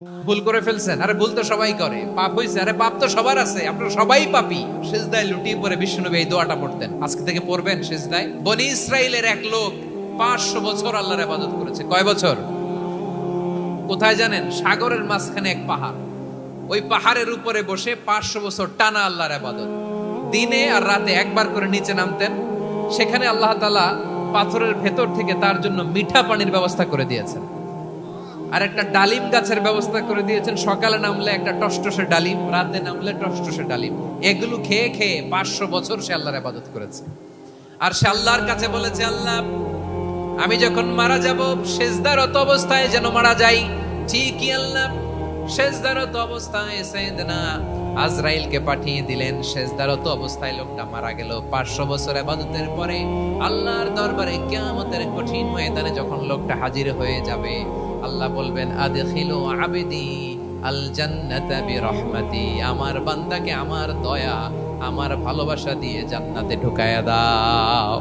ভুল করে ফেলছেন, আরে ভুল তো সবাই করে, পাপ হইছে, আরে পাপ তো সবার আছে, আপনারা সবাই পাপী। সিজদায় লুটিয়ে পড়ে বিশ্বনবী এই দোয়াটা পড়তেন। আজকে থেকে পড়বেন সিজদায়। বনি ইসরাইলের এক লোক 500 বছর আল্লাহর ইবাদত করেছে। কয় বছর? কোথায় জানেন? সাগরের মাঝখানে এক পাহাড়, ওই পাহাড়ের উপরে বসে 500 বছর টানা আল্লাহর ইবাদত। দিনে আর রাতে একবার করে নিচে নামতেন। সেখানে আল্লাহ তাআলা পাথরের ভেতর থেকে তার জন্য মিঠা পানির ব্যবস্থা করে দিয়েছেন, আর একটা ডালিম গাছের ব্যবস্থা করে দিয়েছেন। সকালে নামলে একটা টসটসে ডালিম, রাতে নামলে টসটসে ডালিম। এগুলো খেয়ে খেয়ে 500 বছর সে আল্লাহর ইবাদত করেছে। আর সে আল্লাহর কাছে বলেছে, আল্লাহ আমি যখন মারা যাব সেজদারত অবস্থায় যেন মারা যাই। ঠিকই আল্লাহ সেজদারত অবস্থায় সাইয়েদনা আজরাইলকে পাঠিয়ে দিলেন। সেজদারত অবস্থায় লোকটা মারা গেল। 500 বছর ইবাদতের পরে আল্লাহর দরবারে কিয়ামতের কঠিন ময়দানে যখন লোকটা হাজির হয়ে যাবে, আল্লাহ বলবেন, আদখিলু আবদি আল জান্নাতা বিরহমাতি, আমার বান্দাকে আমার দয়া, আমার ভালোবাসা দিয়ে জান্নাতে ঢুকায়া দাও।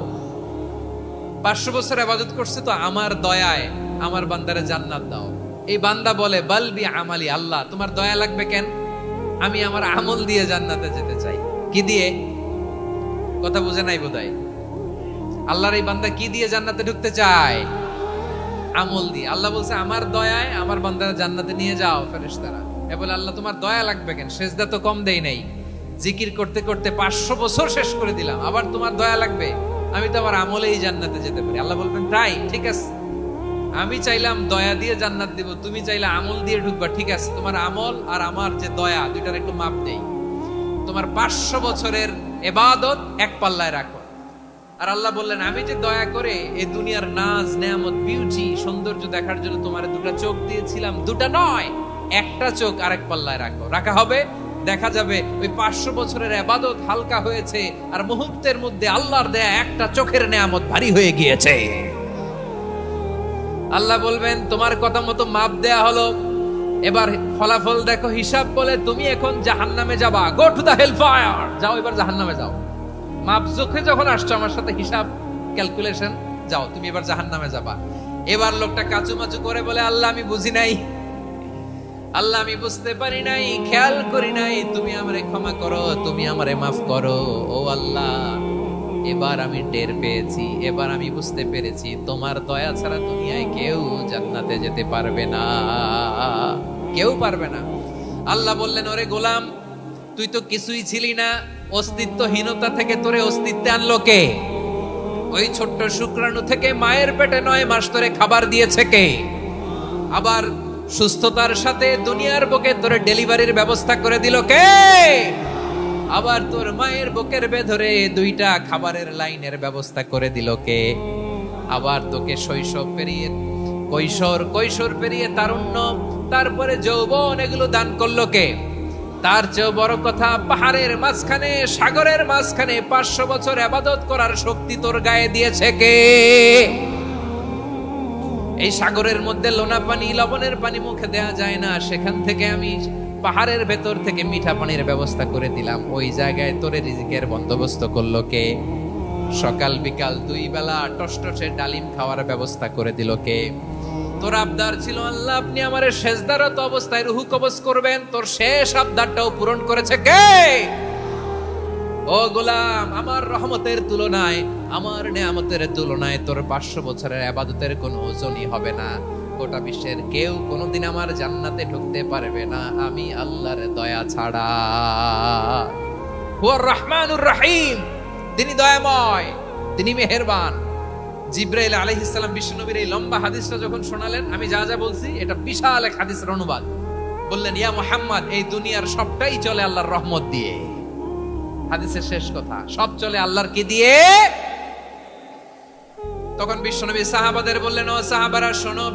500 বছর ইবাদত করছে তো আমার দয়ায় আমার বান্দারে জান্নাত দাও। এই বান্দা বলে, বালবি আমালি, আল্লাহ তোমার দয়া লাগবে কেন? আমি আমার আমল দিয়ে জান্নাতে যেতে চাই। কি দিয়ে? কথা বুঝে নাই বোধহয়। আল্লাহর এই বান্দা কি দিয়ে জান্নাতে ঢুকতে চায়? আমল দিয়ে। আল্লাহ বলছে, আমার দয়ায় আমার বান্দারা জান্নাতে নিয়ে যাও ফেরেশতারা। এ বলে, আল্লাহ তোমার দয়া লাগবে কেন? সেজদা তো কম দেই নাই, জিকির করতে করতে 500 বছর শেষ করে দিলাম, আবার তোমার দয়া লাগবে? আমি তো আমার আমলেই জান্নাতে যেতে পারি। আল্লাহ বলবেন, তাই ঠিক আছে, আমি চাইলাম দয়া দিয়ে জান্নাত দিব, তুমি চাইলে আমল দিয়ে ঢুকবা, ঠিক আছে, তোমার আমল আর আমার যে দয়া দুইটার একটু মাপ দেই। তোমার 500 বছরের ইবাদত এক পাল্লায় রাখো। আর আল্লাহ বললেন, আমি যে দয়া করে এই দুনিয়ার নাজ নেয়ামত বিউটি সৌন্দর্য দেখার জন্য তোমার দুটা চোখ দিয়েছিলাম, দুটা নয় একটা চোখ আরেক পাল্লায় রাখো। রাখা হবে, দেখা যাবে ওই 500 বছরের ইবাদত হালকা হয়েছে, আর মুহূর্তের মধ্যে আল্লাহর দেয়া একটা চোখের নেয়ামত ভারী হয়ে গিয়েছে। আল্লাহ বলবেন, তোমার কথা মতো মাপ দেয়া হলো, এবার ফলাফল দেখো, হিসাব বলে তুমি এখন জাহান্নামে যাবা। Go to the hell fire, যাও এবার জাহান্নামে যাও। মাপ চোখে যখন আসছো আমার সাথে হিসাব ক্যালকুলেশন, যাও তুমি এবার জাহান্নামে যাবা। এবার লোকটা কাচুমাচু করে বলে, আল্লাহ আমি বুঝি নাই, আল্লাহ আমি বুঝতে পারি নাই, খেয়াল করি নাই, তুমি আমারে ক্ষমা করো, তুমি আমারে মাফ করো। ও আল্লাহ, এবার আমি টের পেয়েছি, এবার আমি বুঝতে পেরেছি, তোমার দয়া ছাড়া দুনিয়ায় কেউ জান্নাতে যেতে পারবে না, কেউ পারবে না। আল্লাহ বললেন, ওরে গোলাম, তুই তো কিছুই ছিলি না, অস্তিত্বহীনতা থেকে তোরে অস্তিত্বে আনলো কে? ওই ছোট্ট শুক্রাণু থেকে মায়ের পেটে 9 মাস ধরে খাবার দিয়েছে কে? আবার সুস্থতার সাথে দুনিয়ার বুকে তোরে ডেলিভারির ব্যবস্থা করে দিল কে? আবার তোর মায়ের বুকের ভেতরে 2টা খাবারের লাইনের ব্যবস্থা করে দিল কে? আবার তোকে শৈশব পেরিয়ে কৈশোর পেরিয়ে তারুণ্য, তারপরে যৌবন, এগুলো দান করলো কে? তার চেয়ে বড় কথা, পাহাড়ের মাঝখানে সাগরের মাঝখানে 500 বছর ইবাদত করার শক্তি তোর গায়ে দিয়েছে কে? এই সাগরের মধ্যে লোনা পানি, লবণের পানি মুখে দেয়া যায় না, সেখান থেকে আমি পাহাড়ের ভেতর থেকে মিঠা পানির ব্যবস্থা করে দিলাম। ওই জায়গায় তোরে রিজিকের বন্দোবস্ত করলো কে? সকাল বিকাল 2 বেলা টসটসে ডালিম খাওয়ার ব্যবস্থা করে দিল কে? তোর আবদার ছিল, আল্লাহ আপনি আমারে সেজদারত অবস্থায় রুহু কবজ করবেন, তোর শেষ আবদারটাও পূরণ করেছে কে? ও গোলাম, আমার রহমতের তুলনায়, আমার নেয়ামতের তুলনায় তোর 500 বছরের ইবাদতের কোনো ওজনই হবে না। গোটা বিশ্বের কেউ কোনোদিন আমার জান্নাতে ঢুকতে পারবে না আমি আল্লাহর দয়া ছাড়া। হুয়ার রহমানুর রহিম, তিনি দয়াময়, তিনি মেহেরবান। জিব্রাইল আলাইহিস সালাম বিশ্বনবীর এই লম্বা হাদিসটা যখন শোনালেন, আমি যা যা বলছি এটা বিশাল এক হাদিসের অনুবাদ। বললেন, ইয়া মুহাম্মদ, এই দুনিয়ার সবটাই চলে আল্লাহর রহমত দিয়ে। হাদিসের শেষ কথা, সব চলে আল্লাহর কি দিয়ে? তখন বিশ্বনবী সাহাবাদের বললেন, ও সাহাবারা শোনো,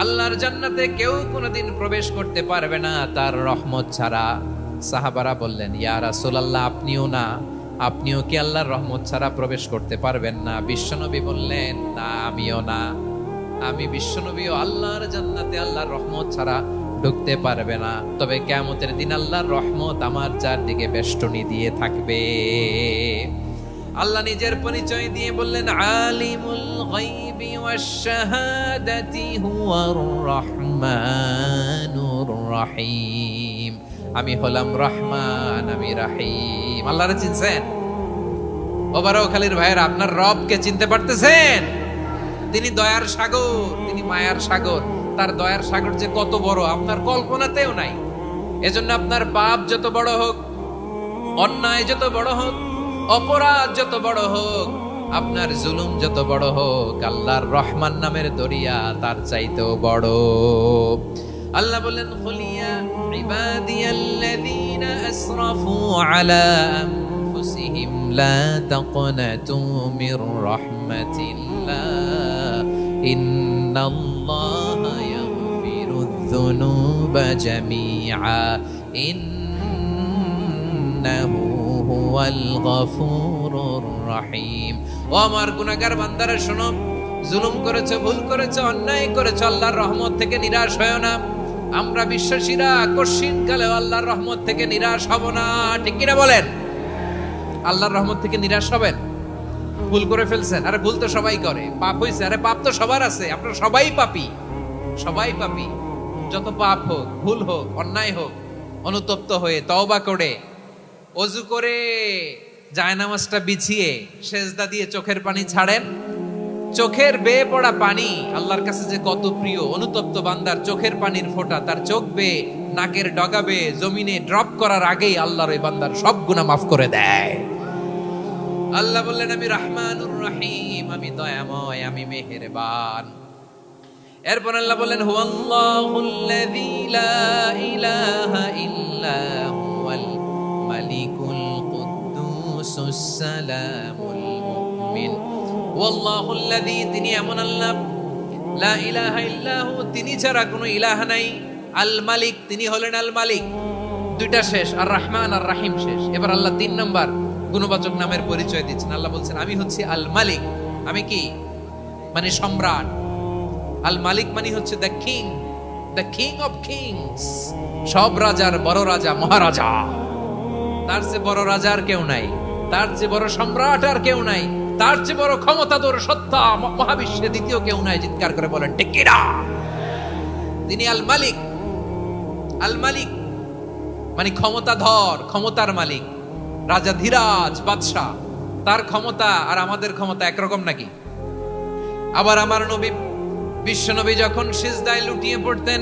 আল্লাহর জান্নাতে কেউ কোনোদিন প্রবেশ করতে পারবে না তার রহমত ছাড়া। সাহাবারা বললেন, ইয়া রাসূলুল্লাহ, আপনিও না? আপনিও কি আল্লাহর রহমত ছাড়া প্রবেশ করতে পারবেন না? বিশ্বনবী বললেন, না আমিও না, আমি বিশ্বনবীও আল্লাহর জান্নাতে আল্লাহর রহমত ছাড়া ঢুকতে পারবে না। তবে কিয়ামতের দিন আল্লাহর রহমত আমার চারদিকে বেষ্টনী দিয়ে থাকবে। আল্লাহ নিজের পরিচয় দিয়ে বললেন, আলিমুল গায়বি ওয়াশ শাহাদাতি হুয়ার রহমানুর রাহিম। আমি হলাম রহমান, আমি রাহিম। আল্লাহরে চিনছেন? ওবারখালীর ভাইয়ের, আপনার রবকে চিনতে পারতেছেন? তিনি দয়ার সাগর, তিনি মায়ার সাগর। তার দয়ার সাগর যে কত বড় আপনার কল্পনাতেও নাই। এজন্য আপনার পাপ যত বড় হোক, অন্যায় যত বড় হোক, অপরাধ যত বড় হোক, আপনার জুলুম যত বড় হোক, আল্লাহর রহমান নামের দরিয়া তার চাইতেও বড়। আল্লাহ বলেন, কুলিয়া ইবাদিয়াল্লাযীনা আসরাফু আলা আনফুসিহিম লা তাকনাতু মির রাহমাতিল্লাহ ইন্নাল্লাহা ইয়াগফিরুয যুনুবা জামিআ ইন্নাহু হুয়াল গফুরুর রহিম। ও আমার গুনাহগার বান্দারা শোনো, জুলুম করেছো, ভুল করেছো, অন্যায় করেছো, আল্লাহর রহমত থেকে নিরাশ হয়ো না। আমরা বিশ্বাসীরা কশিনকালে আল্লাহর রহমত থেকে নিরাশ হব না, ঠিক কিনা বলেন? আল্লাহর রহমত থেকে নিরাশ হবেন? ভুল করে ফেলছেন, আরে ভুল তো সবাই করে। পাপ হয়েছে, আরে পাপ তো সবার আছে, আপনারা সবাই পাপী, সবাই পাপী। যত পাপ হোক, ভুল হোক, অন্যায় হোক, অনুতপ্ত হয়ে তওবা করে, ওযু করে, জায়নামাজটা বিছিয়ে সেজদা দিয়ে চোখের পানি ছাড়েন। চোখের বেয়ে পড়া পানি আল্লাহর কাছে যে কত প্রিয়। অনুতপ্ত বান্দার চোখের পানির ফোঁটা তার চোখ বেয়ে, নাকের ডগা বেয়ে জমিনে ড্রপ করার আগেই আল্লাহর ওই বান্দার সব গুনাহ মাফ করে দেয়। আল্লাহ বললেন, আমি রহমানুর রহিম, আমি দয়াময়, আমি মেহেরবান। এরপর আল্লাহ বললেন, হুয়াল্লাহুল্লাযী লা ইলাহা ইল্লা হুয়াল মালিকুল কুদ্দুসুস সালামুল মুমিন। ওয়াল্লাহুল্লাযী, তিনি এমন আল্লাহ, লা ইলাহা ইল্লাহু, তিনি ছাড়া কোনো ইলাহ নাই। আল মালিক, তিনি হলেন আল মালিক। দুইটা শেষ, আর রহমান আর রাহিম শেষ। এবার আল্লাহ 3 নাম্বার গুণবাচক নামের পরিচয় দিচ্ছেন। আল্লাহ বলছেন, আমি হচ্ছি আল মালিক। আমি কি? মানে সম্রাট। আল মালিক মানে হচ্ছে the king, the king of kings. সব রাজার বড় রাজা, মহারাজা। তার চেয়ে বড় রাজা আর কেউ নাই, তার চেয়ে বড় সম্রাট আর কেউ নাই, তার চেয়ে বড় ক্ষমতাধর সত্তা মহাবিশ্বে দ্বিতীয় কেউ নাই। চিৎকার করে বলেন ঠিক কিনা? তিনি আল মালিক। আল মালিক মানে ক্ষমতাধর, ক্ষমতার মালিক, রাজা ধীরাজ বাদশাহ। তার ক্ষমতা আর আমাদের ক্ষমতা একরকম নাকি? আবার আমার নবী, বিশ্ব নবী যখন সিজদায় লুটিয়ে পড়তেন,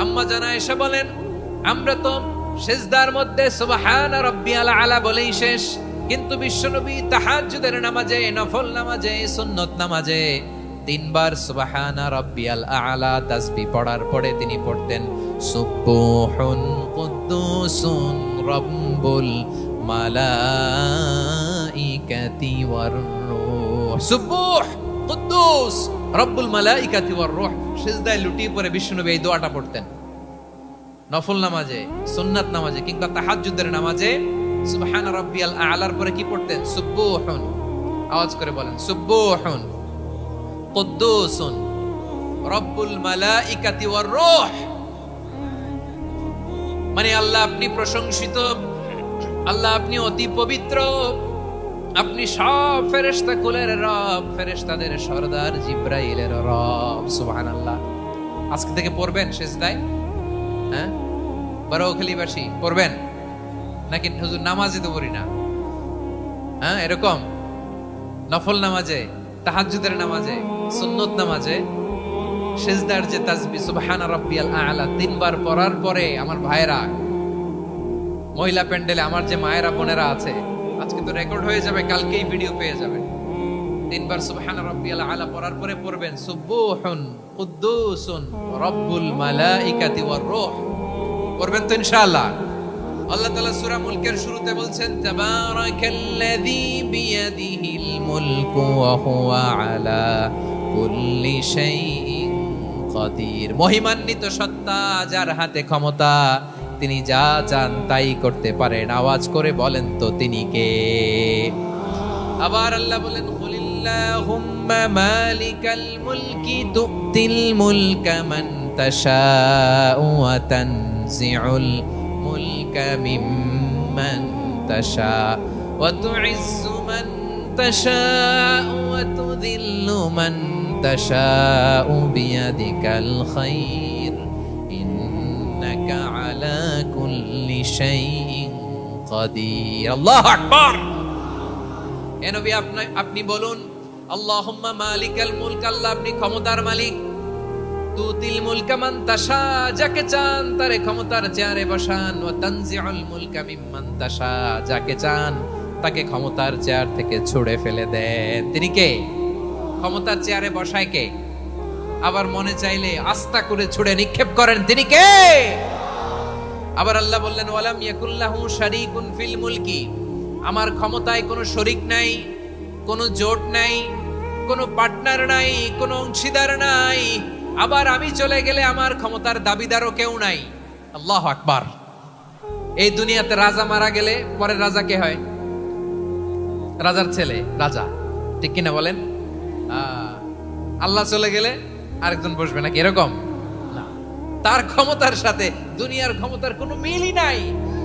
আম্মা জানা এসে বলেন, আমরা তো সিজদার মধ্যে সুবহান রাব্বিয়াল আলা বলেই শেষ, কিন্তু বিশ্বনবী তাহাজ্জুদের নামাজে, নফল নামাজে, সুন্নত নামাজে 3 বার সুবহান রাব্বিয়াল আলা তাসবিহ পড়ার পরে তিনি পড়তেন, সুবহুন কুদ্দুসুন রাব্বুল মালাইকাতি ওয়ার রূহ। সুবহ কুদ্দুস রব্বুল মালাইকাতি ওয়ার রূহ। সিজদায় লুটিয়ে পড়ে বিশ্বনবী এই দোয়াটা পড়তেন। নফল নামাজে, সুন্নাত নামাজে কিংবা তাহাজ্জুদের নামাজে সুবহান রাব্বিয়াল আলার পরে কি পড়তেন? সুবহুন। আওয়াজ করে বলেন, সুবহুন কুদ্দুসুন রব্বুল মালাইকাতি ওয়ার রূহ। মানে আল্লাহ আপনি প্রশংসিত, আল্লাহ আপনি অতি পবিত্র, আপনি সব ফেরেশতা কুলের রব, ফেরেশতাদের সরদার জিবরাইলের রব। সুবহানাল্লাহ। আজকে থেকে পড়বেন সিজদায়? হ্যাঁ, বারোখালীবাসী পড়বেন নাকি? হুজুর নামাজে তো পড়ি না। হ্যাঁ, এরকম নফল নামাজে, তাহাজ্জুদের নামাজে, সুন্নত নামাজে সিজদার যে তাসবিহ সুবহান রাব্বিয়াল আ'লা 3 বার পড়ার পরে আমার ভাইরা, মহিলা প্যান্ডেলে আমার যে মায়েরা বোনেরা আছে, আজকে তো রেকর্ড হয়ে যাবে, কালকেই ভিডিও পেয়ে যাবেন। 3 বার সুবহান রাব্বিয়াল আ'লা পড়ার পরে পড়বেন সুবহুন কুদ্দুসুন রব্বুল মালাইকাতি ওয়ার রূহ। পড়বেন তো ইনশাআল্লাহ। আল্লাহ তাআলা সূরা মুলকের শুরুতে বলছেন, তাবারাকাল্লাযী বিয়াদিহিল মুলকু ওয়া হুয়া আলা কুল্লি শাইইন কাদির। মহিমান্বিত সত্তা, যার হাতে ক্ষমতা, তিনি যা চান তাই করতে পারেন। আওয়াজ করে বলেন তো তিনি কে? আবার আল্লাহ বলেন, কুলিল্লাহুম্মা মালিকাল মুলকি তুতিল মুলকা মান তাশাউ ওয়া তানজিউল মুলকা মিম্মান তাশাউ ওয়া তুইজ্জু মান তাশাউ ওয়া তুযিল্লু মান তাশাউ বিয়াদিকাল খায়র ইন্নাকা আলা কুল্লি শাইইন কাদির। আল্লাহু আকবার। এ নবী আপনি বলুন, আল্লাহুম্মা মালিকাল মুলক, আল্লাহ আপনি ক্ষমতার মালিক। তুতিল মুলকা মান তাশা, যাকে চান তারে ক্ষমতার চেয়ারে বসান। ওয়া তানজিউল মুলকা মিম্মান তাশা, যাকে চান তাকে ক্ষমতার চেয়ার থেকে ছুঁড়ে ফেলে দেন। তিনি কে? ক্ষমতার চেয়ারে বসায় কে? আবার মনে চাইলে আস্তা করে ছুঁড়ে নিক্ষেপ করেন, তিনি কে? আবার আল্লাহ বললেন, ওয়ালাম ইয়াকুল্লাহু শারীকুন ফিল মুলকি, আমার ক্ষমতায় কোনো শরীক নাই, কোনো জোট নাই, কোনো পার্টনার নাই, কোনো অংশীদার নাই। আবার আমি চলে গেলে আমার ক্ষমতার দাবিদারও কেউ নাই। আল্লাহু আকবার। এই দুনিয়াতে রাজা মারা গেলে পরের রাজা কে হয়? রাজার ছেলে রাজা, ঠিক কিনা বলেন? আল্লাহ চলে গেলে আরেকজন বসবে নাকি এরকম? না, তার ক্ষমতার সাথে দুনিয়ার ক্ষমতার কোনো মিলই নাই।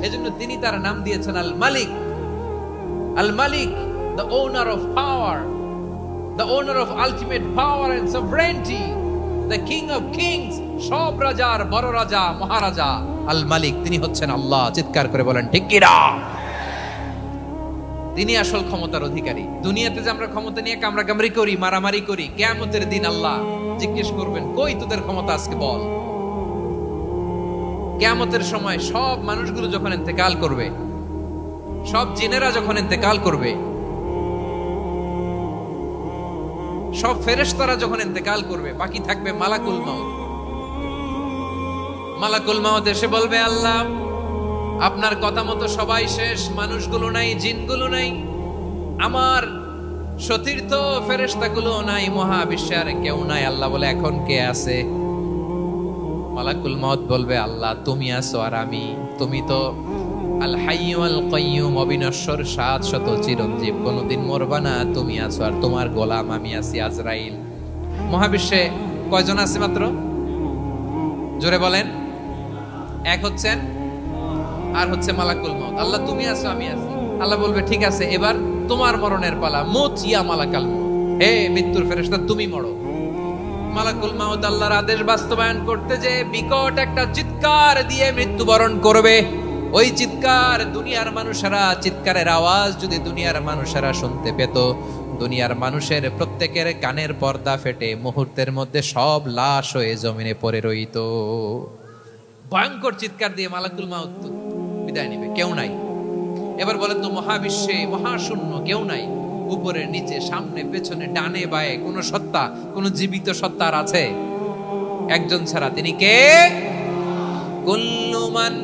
এজন্য তিনি তার নাম দিয়েছেন আল মালিক। আল মালিক, the owner of power, the owner of ultimate power and sovereignty, the king of kings, সব রাজার বড় রাজা, মহারাজা আল মালিক, তিনি হচ্ছেন আল্লাহ। চিৎকার করে বলেন ঠিক কি না? তিনি আসল ক্ষমতার অধিকারী। দুনিয়াতে যে আমরা ক্ষমতা নিয়ে কামড়াকামড়ি করি, মারামারি করি, কিয়ামতের দিন আল্লাহ জিজ্ঞেস করবেন, কই তোদের ক্ষমতা আজকে বল। কিয়ামতের সময় সব মানুষগুলো যখন ইন্তেকাল করবে, সব জিনেরা যখন ইন্তেকাল করবে, সব ফেরেশতারা যখন ইন্তেকাল করবে, বাকি থাকবে মালাকুল মাউত। মালাকুল মাউত এসে বলবে, আল্লাহ আপনার কথা মতো সবাই শেষ, মানুষগুলো নাই, জিনগুলো নাই, আমার সতীর্থ ফেরেশতাগুলো নাই, মহাবিশ্বের কেউ নাই। আল্লাহ বলে, এখন কে আছে? মালাকুল মাউত বলবে, আল্লাহ তুমি আছো আর আমি। তুমি তো আল হাইয়্যু আল কাইয়্যুম, অবিনশ্বর, শাশ্বত, চিরঞ্জীব, কোনদিন মরবা না, তুমি আছো আর তোমার গোলাম আমি আছি আজরাইল। মহাবিশ্বে কয়জন আছে মাত্র? জোরে বলেন। এক হচ্ছেন আর হচ্ছে মালাকুল মাউত। আল্লাহ তুমি আছো আমি আছি। আল্লাহ বলবে, ঠিক আছে, এবার তোমার মরণের পালা। মুত ইয়া মালাকাল মাউত, হে মৃত্যুর ফেরেশতা তুমি মরো। মালাকুল মাউত আল্লাহর আদেশ বাস্তবায়ন করতে যে বিকট একটা চিৎকার দিয়ে মৃত্যুবরণ করবে। ওই চিৎকার দুনিয়ার মানুষেরা, চিৎকারের আওয়াজ যদি দুনিয়ার মানুষেরা শুনতে পেত, দুনিয়ার মানুষের প্রত্যেকের কানের পর্দা ফেটে মুহূর্তের মধ্যে সব লাশ হয়ে জমিনে পড়ে রইত। ভয়ঙ্কর চিৎকার দিয়ে মালাকুল মাউত বিদায় নিবে, কেউ নাই। এবার বলেন তো, মহাবিশ্বে মহাশূন্য, কেউ নাই, উপরে নিচে, সামনে পেছনে, ডানে বায়ে কোন সত্তা, কোন জীবিত সত্তা আর আছে? একজন ছাড়া, তিনি কে? কুল্লু মান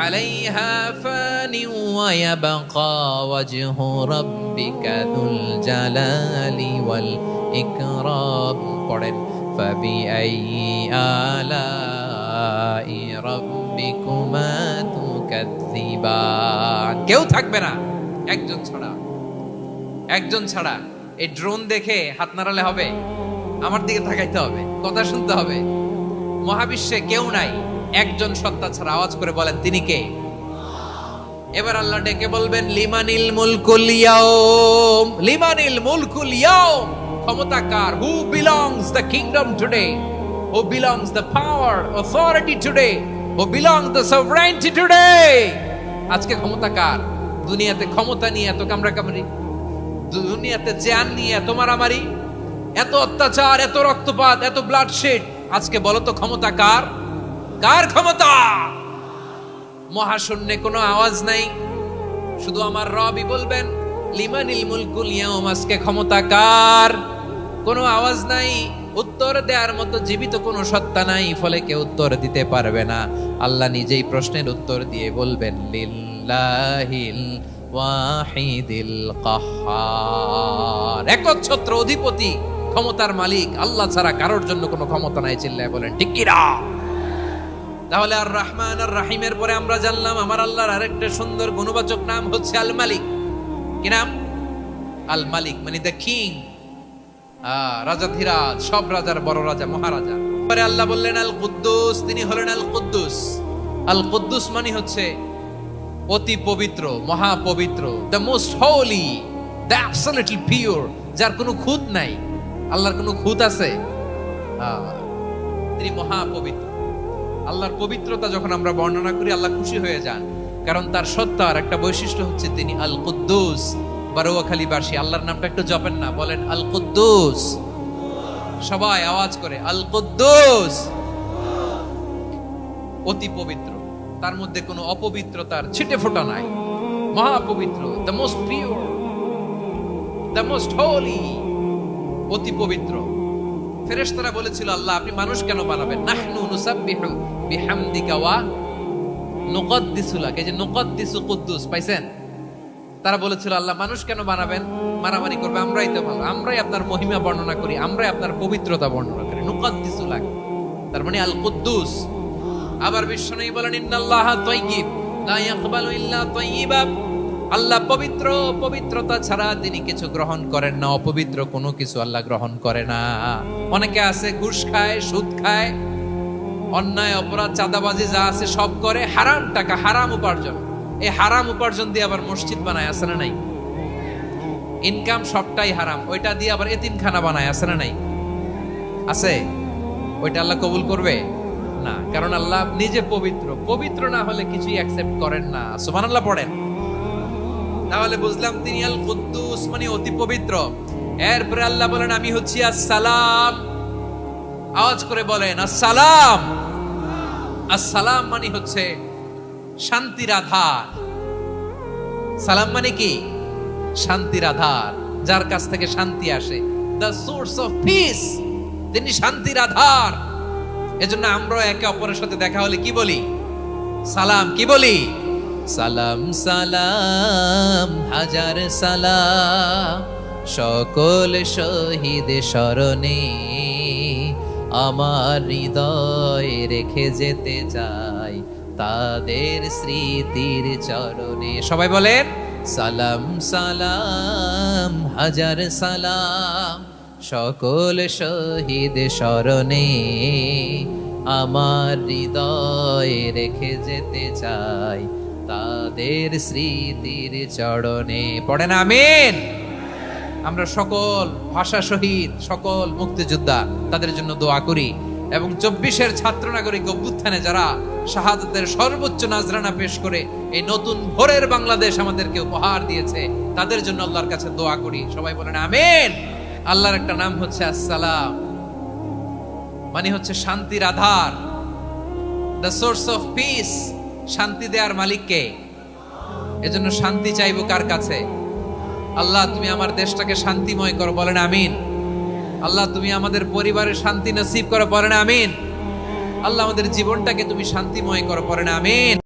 আলাইহা ফানি ওয়া ইয়াবকা ওয়াজহু রাব্বিকা যুল জালালি ওয়াল ইকরাম। পড়েন, ফাবিআইয়ি আলাই রাব্বিকুমা তুকাযযিবান। কেউ থাকবে না একজন ছাড়া। একজন ছাড়া। এই ড্রোন দেখে হাত নাড়ালে হবে? আমার দিকে তাকাইতে হবে, কথা শুনতে হবে। মহাবিশ্বে কেউ নাই, একজন সত্তা ছাড়া। আওয়াজ করে বলেন, তিনি কে? এবার আল্লাহ ডেকে বলবেন, লিমানিল মুলকুল ইয়াউম, লিমানিল মুলকুল ইয়াউম। ক্ষমতা কার? Who belongs the kingdom today, who belongs the power, authority today, who belongs the sovereignty today. আজকে ক্ষমতা কার? দুনিয়াতে ক্ষমতা নিয়ে এত কামড়াকামড়ি, দুনিয়াতে জান নিয়ে এত মারামারি, এত অত্যাচার, এত রক্তপাত, এত ব্লাডশেড। আজকে বলো তো ক্ষমতা কার? কার ক্ষমতা? মহাশূন্যে কোনো আওয়াজ নাই, শুধু আমার রবই বলবেন, লিমানিল মুলকুল ইয়াউম। আজকে ক্ষমতা কার? কোনো আওয়াজ নাই, উত্তর দেওয়ার মতো জীবিত কোনো সত্তা নাই, ফলে কেউ উত্তর দিতে পারবে না। আল্লাহ নিজেই প্রশ্নের উত্তর দিয়ে বলবেন, লিল্লাহিল ওয়াহিদিল কাহ্হার। একচ্ছত্র অধিপতি, ক্ষমতার মালিক আল্লাহ ছাড়া কারোর জন্য কোনো ক্ষমতা নাই। চিল্লায় বলেন ঠিক কি না? তাহলে আর রহমান আর রাহিমের পরে আমরা জানলাম আমার আল্লাহর আরেকটা সুন্দর গুণবাচক নাম হচ্ছে আল মালিক। কি নাম? আল মালিক, মানে দ্য কিং, রাজাধিরাজ, সব রাজার বড় রাজা, মহারাজা। পরে আল্লাহ বললেন আল কুদ্দুস, তিনি হলেন আল কুদ্দুস। আল কুদ্দুস মানে হচ্ছে অতি পবিত্র, মহাপবিত্র, the most holy, the absolutely pure, যার কোনো খুঁত নাই। আল্লাহর কোনো খুঁত আছে? তিনি মহাপবিত্র। আল্লাহর পবিত্রতা যখন আমরা বর্ণনা করি আল্লাহ খুশি হয়ে যান, কারণ তার সত্তার একটা বৈশিষ্ট্য হচ্ছে তিনি আল কুদ্দুস। বারোয়াখালীবাসী আল্লাহর নামটা একটু জপেন না, বলেন আল কুদ্দুস, সবাই আওয়াজ করে আল কুদ্দুস। অতি পবিত্র, তার মধ্যে কোনো অপবিত্রতার ছিটে ফোঁটা নাই, মহাপবিত্র, the most pure, the most holy, অতি পবিত্র। ফেরেশতারা বলেছিল আল্লাহ আপনি মানুষ কেন বানাবেন? নাহনু নুসাব্বিহু বিহামদিকা ওয়া নুকদ্দিসু লাক। এই যে নুকদ্দিসু কুদ্দুস পাইছেন? তারা বলেছিল আল্লাহ মানুষ কেন বানাবেন? মারামারি করবে, আমরাই তো ভালো, আমরাই আপনার মহিমা বর্ণনা করি, আমরাই আপনার পবিত্রতা বর্ণনা করি। নুকদ্দিসু লাক তার মানে আল কুদ্দুস। আবার বিশ্বনবী বলেন ইন্নাল্লাহা তাইয়্যিব লা ইয়াকবালু ইল্লা তাইয়্যিবা। আল্লাহ পবিত্র, পবিত্রতা ছাড়া তিনি কিছু গ্রহণ করেন না, অপবিত্র কোনো কিছু আল্লাহ গ্রহণ করে না। অনেকে আছে ঘুষ খায়, সুদ খায়, অন্যায় অপরাধ চাঁদাবাজি যা আছে সব করে, হারাম টাকা, হারাম উপার্জন। এই হারাম উপার্জন দিয়ে আবার মসজিদ বানায়, আছে না নাই? ইনকাম সবটাই হারাম, ওইটা দিয়ে আবার এতিমখানা বানায়, আছে না নাই? আছে। ওইটা আল্লাহ কবুল করবে না, কারণ আল্লাহ নিজে পবিত্র। পবিত্র না হলে কিছুই অ্যাকসেপ্ট করেন না। সুবহানাল্লাহ পড়েন। তাহলে বুঝলাম তিনি আল কুদ্দুস মানে অতি পবিত্র। এরপরে আল্লাহ বলেন আমি হচ্ছি আসসালাম। আওয়াজ করে বলেন আসসালাম। আসসালাম মানে হচ্ছে শান্তির আধার। সালাম মানে কি? শান্তির আধার, যার কাছ থেকে শান্তি আসে। দ্য সোর্স অফ পিস, তিনি শান্তির আধার। এজন্য আমরা একে অপরের সাথে দেখা হলে কি বলি? সালাম। কি বলি? সালাম সালাম হাজার সালাম, সকল শহীদ স্মরণে আমার হৃদয় রেখে যেতে চাই তাদের স্মৃতির চরণে। সবাই বলেন সালাম সালাম হাজার সালাম, সকল শহীদ স্মরণে আমার হৃদয় রেখে যেতে চাই তাদের স্মৃতির চরণে। পড়েন আমিন। আমরা সকল ভাষা শহীদ, সকল মুক্তিযোদ্ধা, তাদের জন্য দোয়া করি এবং 24-এর ছাত্র নাগরিক অভ্যুত্থানে যারা শাহাদাতের সর্বোচ্চ নাজরানা পেশ করে এই নতুন ভোরের বাংলাদেশ আমাদেরকে উপহার দিয়েছে, তাদের জন্য আল্লাহর কাছে দোয়া করি। সবাই বলেন আমিন। আল্লাহর একটা নাম হচ্ছে আসসালাম, মানে হচ্ছে শান্তির আধার, দ্য সোর্স অফ পিস। শান্তি দেওয়ার মালিক কে? এজন্য শান্তি চাইবো কার কাছে? আল্লাহ তুমি আমার দেশটাকে শান্তিময় করো, বলেন আমিন। আল্লাহ তুমি আমাদের পরিবারের শান্তি নসিব করো, বলেন আমিন। আল্লাহ আমাদের জীবনটাকে তুমি শান্তিময় করো, বলেন আমিন।